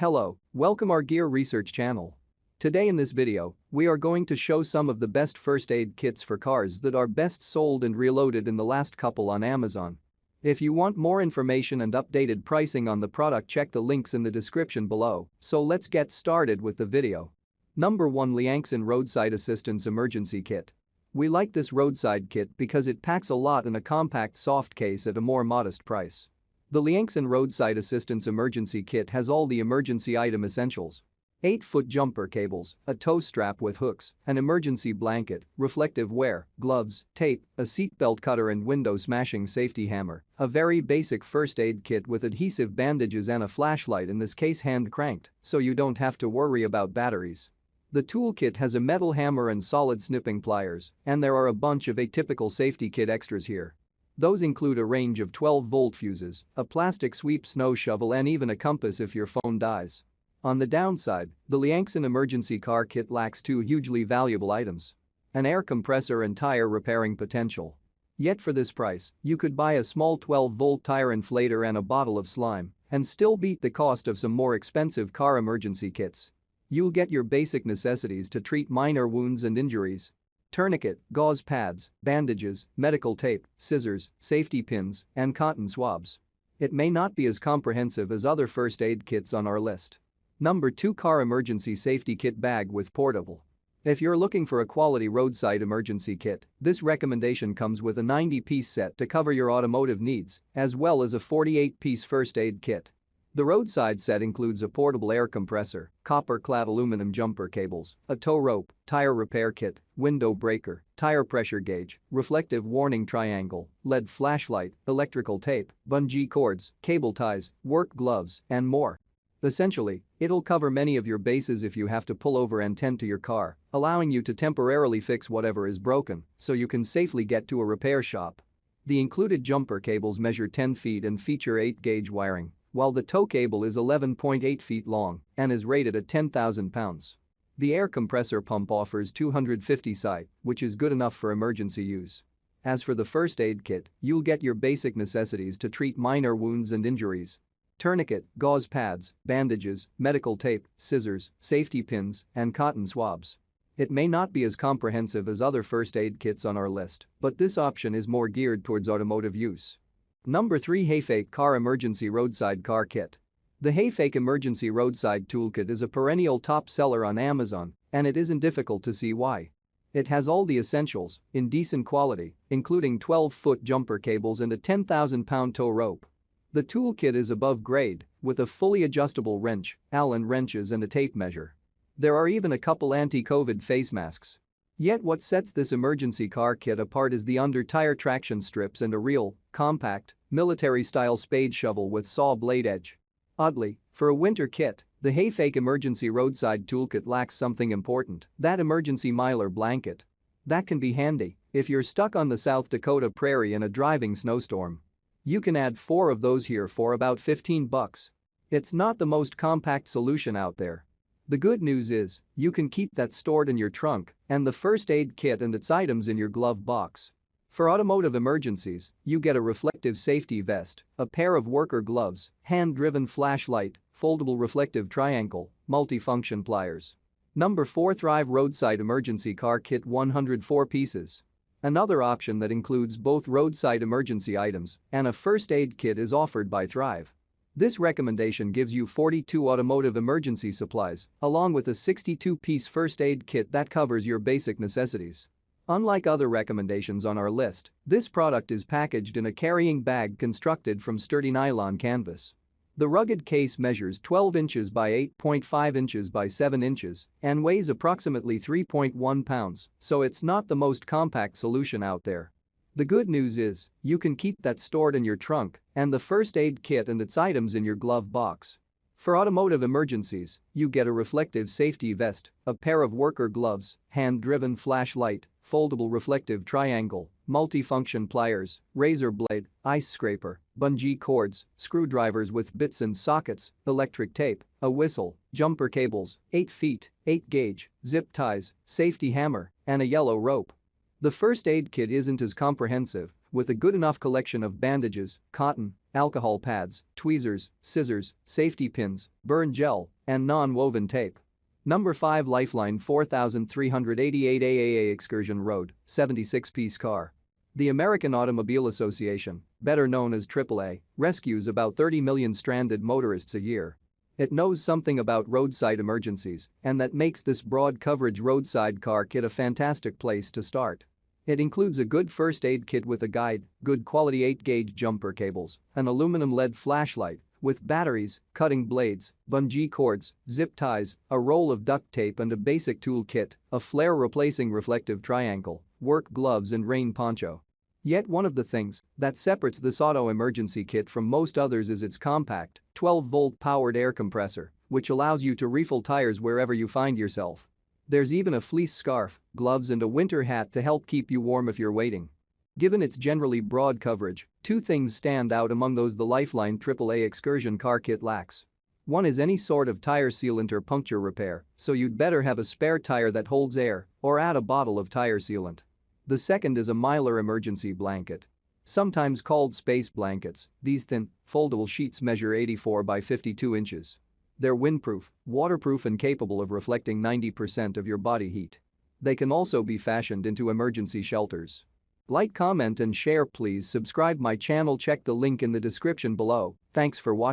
Hello, welcome our gear research channel. Today in this video, we are going to show some of the best first aid kits for cars that are best sold and reloaded in the last couple on Amazon. If you want more information and updated pricing on the product, check the links in the description below, so let's get started with the video. Number 1, LIANXIN Roadside Assistance Emergency Kit. We like this roadside kit because it packs a lot in a compact soft case at a more modest price. The LIANXIN Roadside Assistance Emergency Kit has all the emergency item essentials. 8-foot jumper cables, a tow strap with hooks, an emergency blanket, reflective wear, gloves, tape, a seatbelt cutter and window smashing safety hammer, a very basic first aid kit with adhesive bandages and a flashlight, in this case hand cranked, so you don't have to worry about batteries. The toolkit has a metal hammer and solid snipping pliers, and there are a bunch of atypical safety kit extras here. Those include a range of 12-volt fuses, a plastic sweep snow shovel and even a compass if your phone dies. On the downside, the LIANXIN emergency car kit lacks two hugely valuable items: an air compressor and tire repairing potential. Yet for this price, you could buy a small 12-volt tire inflator and a bottle of slime and still beat the cost of some more expensive car emergency kits. You'll get your basic necessities to treat minor wounds and injuries: tourniquet, gauze pads, bandages, medical tape, scissors, safety pins, and cotton swabs. It may not be as comprehensive as other first aid kits on our list. Number 2, Car Emergency Safety Kit Bag with Portabl. If you're looking for a quality roadside emergency kit, this recommendation comes with a 90-piece set to cover your automotive needs, as well as a 48-piece first aid kit. The roadside set includes a portable air compressor, copper-clad aluminum jumper cables, a tow rope, tire repair kit, window breaker, tire pressure gauge, reflective warning triangle, LED flashlight, electrical tape, bungee cords, cable ties, work gloves, and more. Essentially, it'll cover many of your bases if you have to pull over and tend to your car, allowing you to temporarily fix whatever is broken so you can safely get to a repair shop. The included jumper cables measure 10 feet and feature 8-gauge wiring, while the tow cable is 11.8 feet long and is rated at 10,000 pounds. The air compressor pump offers 250 psi, which is good enough for emergency use. As for the first aid kit, you'll get your basic necessities to treat minor wounds and injuries: tourniquet, gauze pads, bandages, medical tape, scissors, safety pins, and cotton swabs. It may not be as comprehensive as other first aid kits on our list, but this option is more geared towards automotive use. Number 3, HAIPHAIK Car Emergency Roadside Car Kit. The HAIPHAIK Emergency Roadside Toolkit is a perennial top seller on Amazon, and it isn't difficult to see why. It has all the essentials in decent quality, including 12-foot jumper cables and a 10,000-pound tow rope. The toolkit is above grade, with a fully adjustable wrench, Allen wrenches and a tape measure. There are even a couple anti-COVID face masks. Yet what sets this emergency car kit apart is the under-tire traction strips and a real, compact, military-style spade shovel with saw blade edge. Oddly, for a winter kit, the HAIPHAIK Emergency Roadside Toolkit lacks something important: that emergency mylar blanket. That can be handy if you're stuck on the South Dakota prairie in a driving snowstorm. You can add 4 of those here for about $15. It's not the most compact solution out there. The good news is, you can keep that stored in your trunk and the first aid kit and its items in your glove box. For automotive emergencies, you get a reflective safety vest, a pair of worker gloves, hand-driven flashlight, foldable reflective triangle, multifunction pliers. Number 4, Thrive Roadside Emergency Car Kit, 104 pieces. Another option that includes both roadside emergency items and a first aid kit is offered by Thrive. This recommendation gives you 42 automotive emergency supplies, along with a 62-piece first aid kit that covers your basic necessities. Unlike other recommendations on our list, this product is packaged in a carrying bag constructed from sturdy nylon canvas. The rugged case measures 12 inches by 8.5 inches by 7 inches and weighs approximately 3.1 pounds, so it's not the most compact solution out there. The good news is, you can keep that stored in your trunk and the first aid kit and its items in your glove box. For automotive emergencies, you get a reflective safety vest, a pair of worker gloves, hand-driven flashlight, foldable reflective triangle, multifunction pliers, razor blade, ice scraper, bungee cords, screwdrivers with bits and sockets, electric tape, a whistle, jumper cables, 8 feet, 8-gauge, zip ties, safety hammer, and a yellow rope. The first aid kit isn't as comprehensive, with a good enough collection of bandages, cotton, alcohol pads, tweezers, scissors, safety pins, burn gel, and non-woven tape. Number 5 Lifeline 4388 AAA Excursion Road, 76-piece car. The American Automobile Association, better known as AAA, rescues about 30 million stranded motorists a year. It knows something about roadside emergencies, and that makes this broad coverage roadside car kit a fantastic place to start. It includes a good first aid kit with a guide, good quality 8-gauge jumper cables, an aluminum LED flashlight with batteries, cutting blades, bungee cords, zip ties, a roll of duct tape and a basic tool kit, a flare replacing reflective triangle, work gloves and rain poncho. Yet one of the things that separates this auto emergency kit from most others is its compact, 12-volt powered air compressor, which allows you to refill tires wherever you find yourself. There's even a fleece scarf, gloves and a winter hat to help keep you warm if you're waiting. Given its generally broad coverage, two things stand out among those the Lifeline AAA Excursion car kit lacks. One is any sort of tire sealant or puncture repair, so you'd better have a spare tire that holds air or add a bottle of tire sealant. The second is a Mylar emergency blanket. Sometimes called space blankets, these thin, foldable sheets measure 84 by 52 inches. They're windproof, waterproof and capable of reflecting 90% of your body heat. They can also be fashioned into emergency shelters. Like, comment and share. Please subscribe my channel. Check the link in the description below. Thanks for watching.